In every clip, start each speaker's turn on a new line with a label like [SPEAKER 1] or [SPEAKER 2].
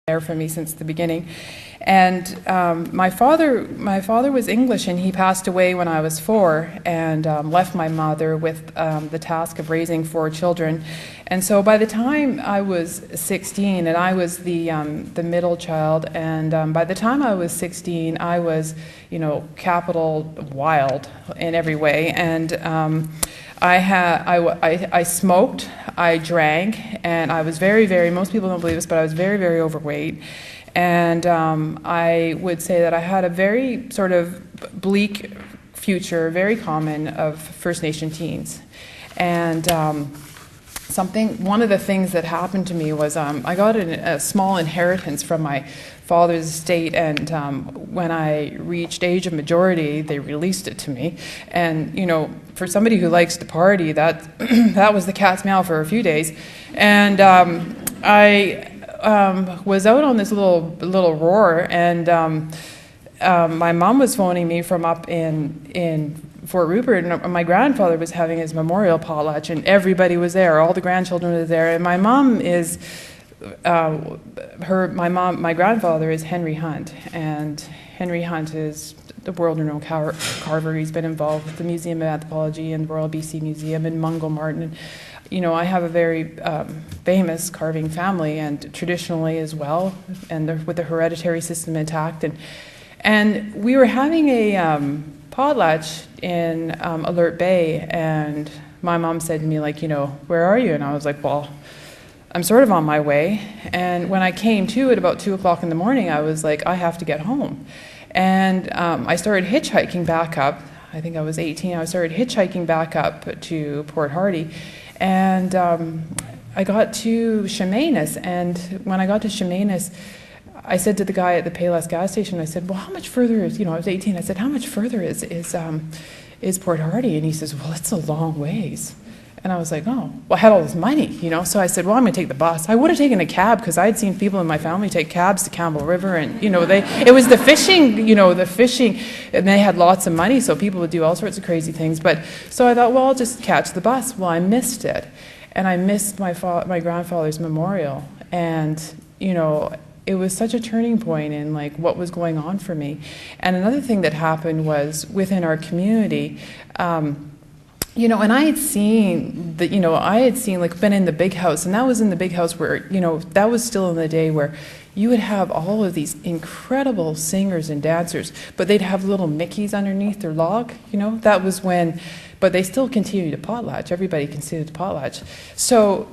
[SPEAKER 1] there for me since the beginning. And my father was English, and he passed away when I was 4, and left my mother with the task of raising 4 children. And so by the time I was 16, and I was the middle child, and by the time I was 16, I was, capital wild in every way. And I smoked, I drank, and I was very, most people don't believe this, but I was very overweight. And I would say that I had a very sort of bleak future, very common of First Nation teens. And one of the things that happened to me was I got a small inheritance from my father's estate, and when I reached age of majority, they released it to me. And for somebody who likes to party, that that was the cat's meow for a few days. And I was out on this little roar, and my mom was phoning me from up in Fort Rupert, and my grandfather was having his memorial potlatch, and everybody was there. All the grandchildren were there, and my mom is my grandfather is Henry Hunt, and Henry Hunt is the world-renowned carver. He's been involved with the Museum of Anthropology and Royal BC Museum and Mungo Martin. And, I have a very famous carving family, and traditionally as well, and with the hereditary system intact. And we were having a potlatch in Alert Bay, and my mom said to me, where are you? And I was like, well, I'm sort of on my way. And when I came to at about 2 o'clock in the morning, I was like, I have to get home. And I started hitchhiking back up. I think I was 18. I started hitchhiking back up to Port Hardy. And I got to Chemainus. And when I got to Chemainus, I said to the guy at the Payless gas station, I said, well, how much further is, I was 18. I said, how much further is Port Hardy? And he says, well, it's a long ways. And I was like, oh, well, I had all this money, So I said, well, I'm going to take the bus. I would have taken a cab because I had seen people in my family take cabs to Campbell River, and it was the fishing, and they had lots of money, so people would do all sorts of crazy things. But so I thought, well, I'll just catch the bus. Well, I missed it, and I missed my grandfather's memorial, and it was such a turning point in what was going on for me. And another thing that happened was within our community. And I had seen been in the big house, and that was in the big house where, that was still in the day where you would have all of these incredible singers and dancers, but they'd have little Mickeys underneath their log, that was when, but they still continued to potlatch. Everybody continued to potlatch. So,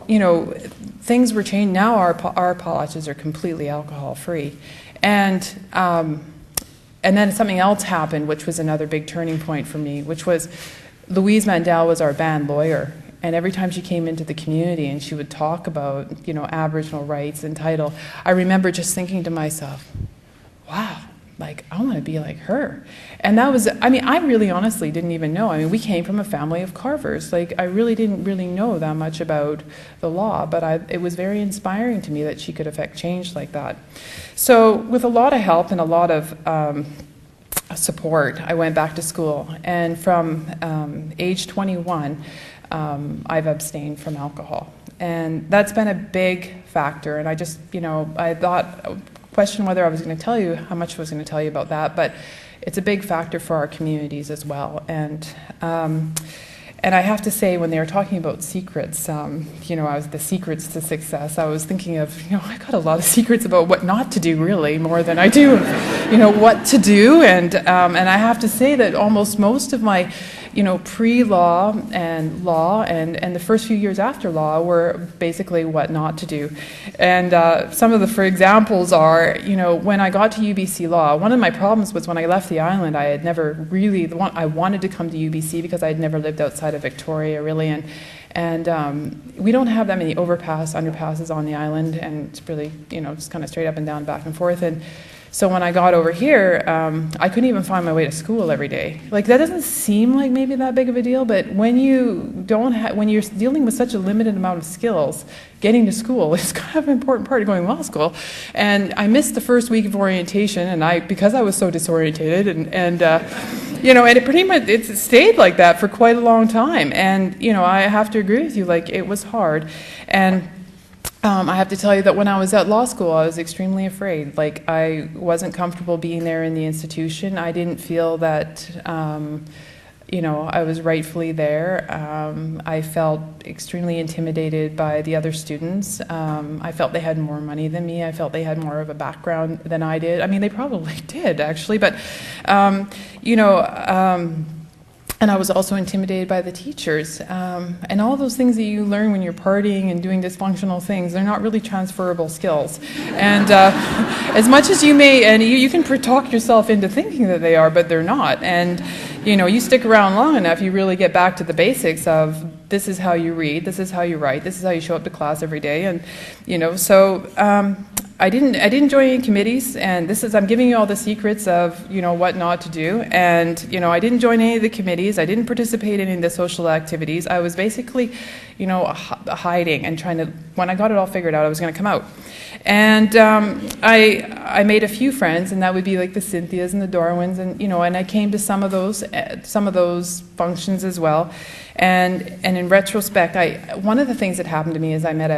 [SPEAKER 1] things were changed. Now our potlatches are completely alcohol-free. And then something else happened, which was another big turning point for me, which was Louise Mandel was our band lawyer, and every time she came into the community and she would talk about, Aboriginal rights and title, I remember just thinking to myself, wow, I want to be like her. And that was, I really honestly didn't even know. We came from a family of carvers. I really didn't know that much about the law, but it was very inspiring to me that she could affect change like that. So with a lot of help and a lot of support, I went back to school, and from age 21 I've abstained from alcohol, and that's been a big factor. And I just I questioned whether I was going to tell you how much I was going to tell you about that, but it's a big factor for our communities as well. And I have to say, when they were talking about secrets, the secrets to success, I was thinking of, I got a lot of secrets about what not to do, really, more than I do, what to do. And I have to say that almost most of my, pre-law and law and the first few years after law were basically what not to do. And some of the, for examples are, when I got to UBC Law, one of my problems was when I left the island, I had never really, I wanted to come to UBC because I had never lived outside of Victoria, really, and we don't have that many underpasses on the island, and it's really, just kind of straight up and down, back and forth. And so when I got over here, I couldn't even find my way to school every day. That doesn't seem like maybe that big of a deal, but when when you're dealing with such a limited amount of skills, getting to school is kind of an important part of going to law school. And I missed the first week of orientation, and because I was so disorientated, and it pretty much it stayed like that for quite a long time. And I have to agree with you, it was hard. And I have to tell you that when I was at law school, I was extremely afraid. Like, I wasn't comfortable being there in the institution. I didn't feel that, I was rightfully there. I felt extremely intimidated by the other students. I felt they had more money than me. I felt they had more of a background than I did. I mean, they probably did, actually, but, and I was also intimidated by the teachers. And all those things that you learn when you're partying and doing dysfunctional things, they're not really transferable skills. And as much as you may, and you can talk yourself into thinking that they are, but they're not. And, you stick around long enough, you really get back to the basics of this is how you read, this is how you write, this is how you show up to class every day. And, so I didn't join any committees, and I'm giving you all the secrets of, what not to do. And, I didn't join any of the committees. I didn't participate in any of the social activities. I was basically, hiding and trying to, when I got it all figured out, I was going to come out. And I made a few friends, and that would be like the Cynthias and the Darwins, and, and I came to some of those functions as well. And in retrospect, one of the things that happened to me is I met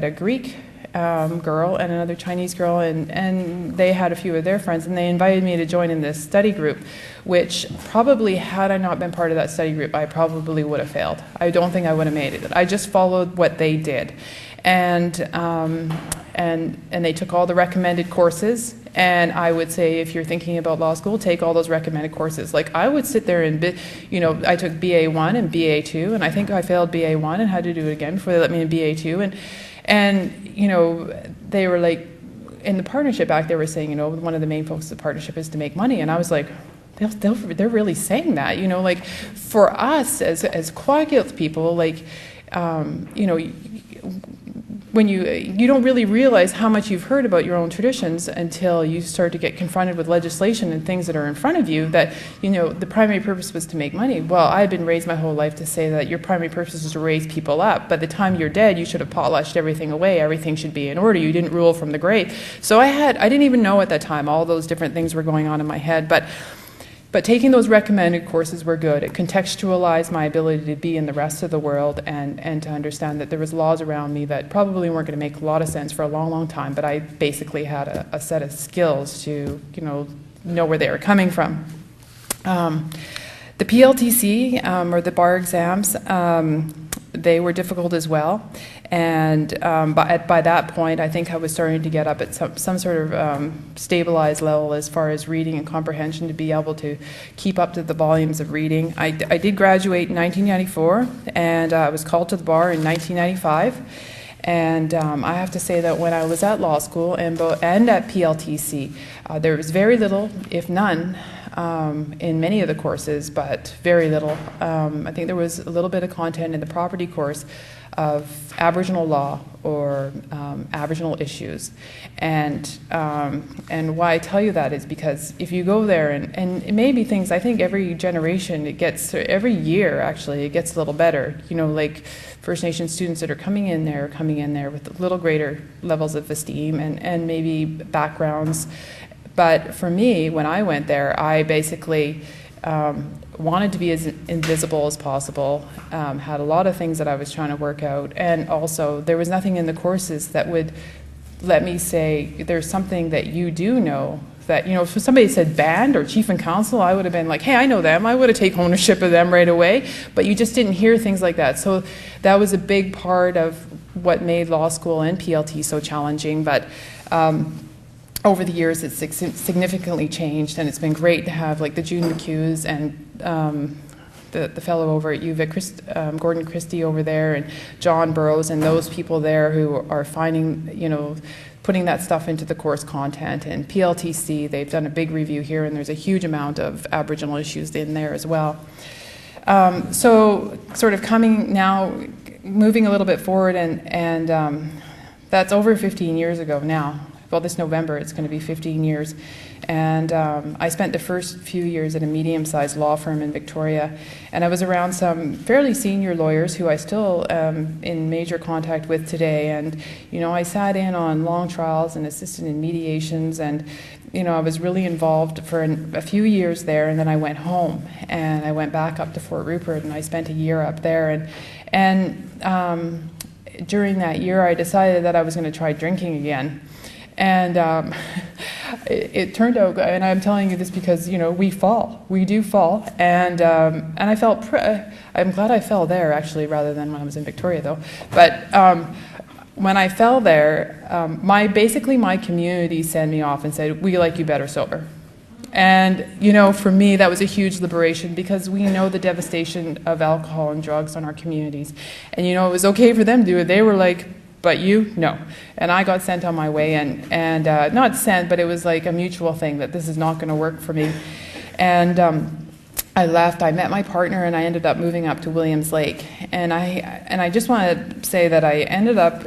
[SPEAKER 1] a Greek girl and another Chinese girl, and they had a few of their friends, and they invited me to join in this study group, which probably, had I not been part of that study group, I probably would have failed. I don't think I would have made it. I just followed what they did. And they took all the recommended courses, and I would say, if you're thinking about law school, take all those recommended courses. Like, I would sit there and, I took BA1 and BA2, and I think I failed BA1 and had to do it again before they let me in BA2, and they were like, in the Partnership Act, they were saying, one of the main focuses of the partnership is to make money, and I was like, they're really saying that, like, for us as Kwakiutl people, like, when you don't really realize how much you've heard about your own traditions until you start to get confronted with legislation and things that are in front of you that, the primary purpose was to make money. Well, I've been raised my whole life to say that your primary purpose is to raise people up. By the time you're dead, you should have polished everything away. Everything should be in order. You didn't rule from the grave. So I didn't even know at that time all those different things were going on in my head. But taking those recommended courses were good. It contextualized my ability to be in the rest of the world and to understand that there was laws around me that probably weren't going to make a lot of sense for a long, long time, but I basically had a set of skills to, know where they were coming from. The PLTC, or the bar exams, they were difficult as well. And by that point, I think I was starting to get up at some sort of stabilized level as far as reading and comprehension to be able to keep up to the volumes of reading. I did graduate in 1994, and I was called to the bar in 1995. And I have to say that when I was at law school and at PLTC, there was very little, if none, in many of the courses, but very little. I think there was a little bit of content in the property course of Aboriginal law or Aboriginal issues. And why I tell you that is because if you go there, and it may be things, I think every generation, every year actually, it gets a little better. Like First Nation students that are coming in there with a little greater levels of esteem and maybe backgrounds. But for me, when I went there, I basically wanted to be as invisible as possible, had a lot of things that I was trying to work out, and also there was nothing in the courses that would let me say, there's something that you do know, that, if somebody said band or chief and council, I would have been like, hey, I know them, I would have taken ownership of them right away, but you just didn't hear things like that. So that was a big part of what made law school and PLT so challenging, but over the years, it's significantly changed, and it's been great to have like the June McHughes and the fellow over at UVic, Gordon Christie over there, and John Burrows, and those people there who are finding, putting that stuff into the course content. And PLTC, they've done a big review here, and there's a huge amount of Aboriginal issues in there as well. So sort of moving a little bit forward, and that's over 15 years ago now. Well, this November, it's going to be 15 years. And I spent the first few years at a medium-sized law firm in Victoria. And I was around some fairly senior lawyers who I still am in major contact with today. And, I sat in on long trials and assisted in mediations. And, I was really involved for a few years there. And then I went home. And I went back up to Fort Rupert. And I spent a year up there. And during that year, I decided that I was going to try drinking again. And it turned out, and I'm telling you this because, you know, we do fall, and I felt, I'm glad I fell there, actually, rather than when I was in Victoria, though. But when I fell there, basically my community sent me off and said, "We like you better sober." And, you know, for me, that was a huge liberation, because we know the devastation of alcohol and drugs on our communities. And, you know, it was okay for them to do it. They were like, "But you, no." And I got sent on my way, and not sent, but it was like a mutual thing that this is not going to work for me. And I left. I met my partner, and I ended up moving up to Williams Lake. And I just want to say that I ended up,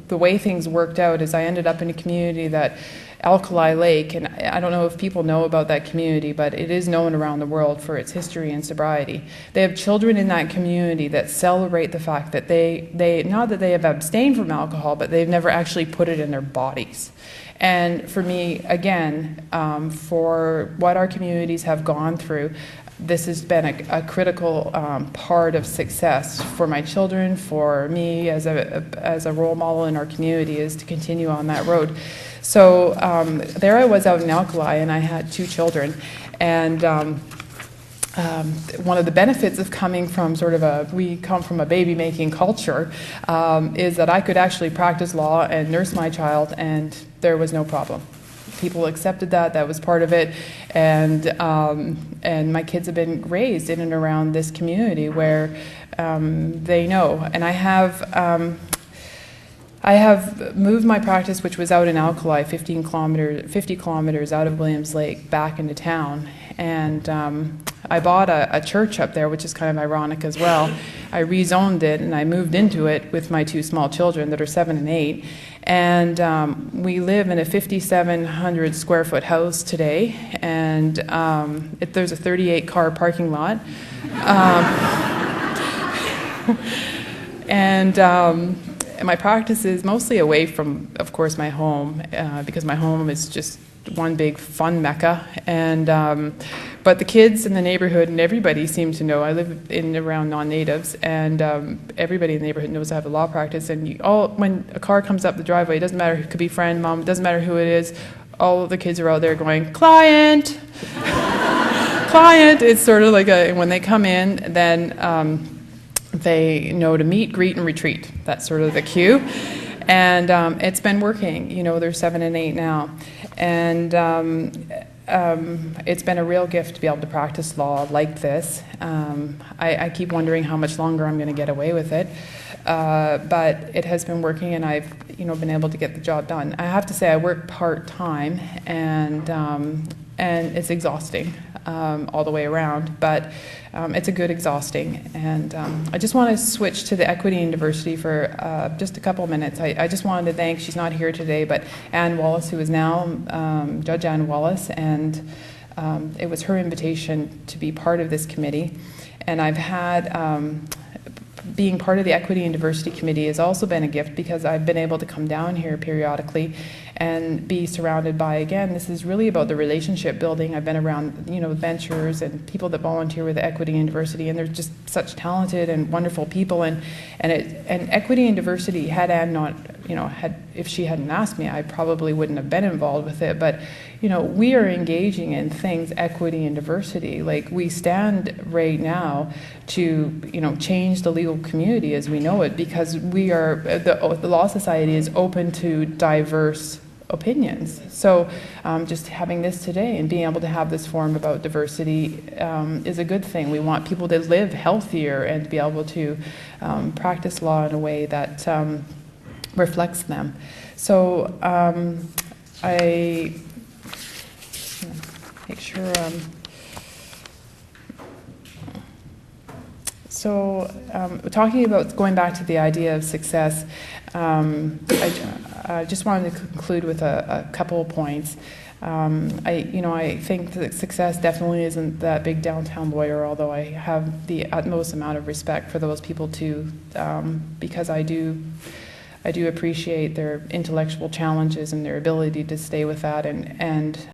[SPEAKER 1] the way things worked out is I ended up in a community that Alkali Lake, and I don't know if people know about that community, but it is known around the world for its history and sobriety. They have children in that community that celebrate the fact that they not that they have abstained from alcohol, but they've never actually put it in their bodies. And for me, again, for what our communities have gone through, this has been a critical part of success for my children, for me as a role model in our community, is to continue on that road. So there I was out in Alkali, and I had 2 children. And one of the benefits of coming from we come from a baby-making culture, is that I could actually practice law and nurse my child, and there was no problem. People accepted that was part of it, and my kids have been raised in and around this community where they know. And I have moved my practice, which was out in Alkali, 50 kilometers out of Williams Lake, back into town. And I bought a church up there, which is kind of ironic as well. I rezoned it, and I moved into it with my 2 small children that are 7 and 8. And we live in a 5,700 square foot house today, and there's a 38-car parking lot. And my practice is mostly away from, of course, my home, because my home is just one big fun mecca. And but the kids in the neighborhood and everybody seems to know. I live in around non-natives, and everybody in the neighborhood knows I have a law practice. And when a car comes up the driveway, it doesn't matter, it could be friend, mom, it doesn't matter who it is, all of the kids are out there going, "Client!" Client! It's sort of like when they come in, then they know to meet, greet, and retreat. That's sort of the cue. And it's been working. You know, they're 7 and 8 now. And it's been a real gift to be able to practice law like this. I keep wondering how much longer I'm going to get away with it. But it has been working, and I've been able to get the job done. I have to say I work part-time, and it's exhausting all the way around, but it's a good exhausting. And I just want to switch to the equity and diversity for just a couple of minutes. I just wanted to thank, she's not here today, but Ann Wallace, who is now Judge Ann Wallace, and it was her invitation to be part of this committee. And I've had being part of the Equity and Diversity Committee has also been a gift, because I've been able to come down here periodically and be surrounded by, again, this is really about the relationship building. I've been around, ventures and people that volunteer with equity and diversity, and they're just such talented and wonderful people. And equity and diversity, had Anne not, if she hadn't asked me, I probably wouldn't have been involved with it. But we are engaging in things, equity and diversity. Like, we stand right now to, change the legal community as we know it, because we are, the Law Society is open to diverse opinions. So just having this today and being able to have this forum about diversity is a good thing. We want people to live healthier and to be able to practice law in a way that reflects them. So I make sure. Talking about going back to the idea of success, I just wanted to conclude with a couple of points. I think that success definitely isn't that big downtown lawyer, although I have the utmost amount of respect for those people too, because I do appreciate their intellectual challenges and their ability to stay with that and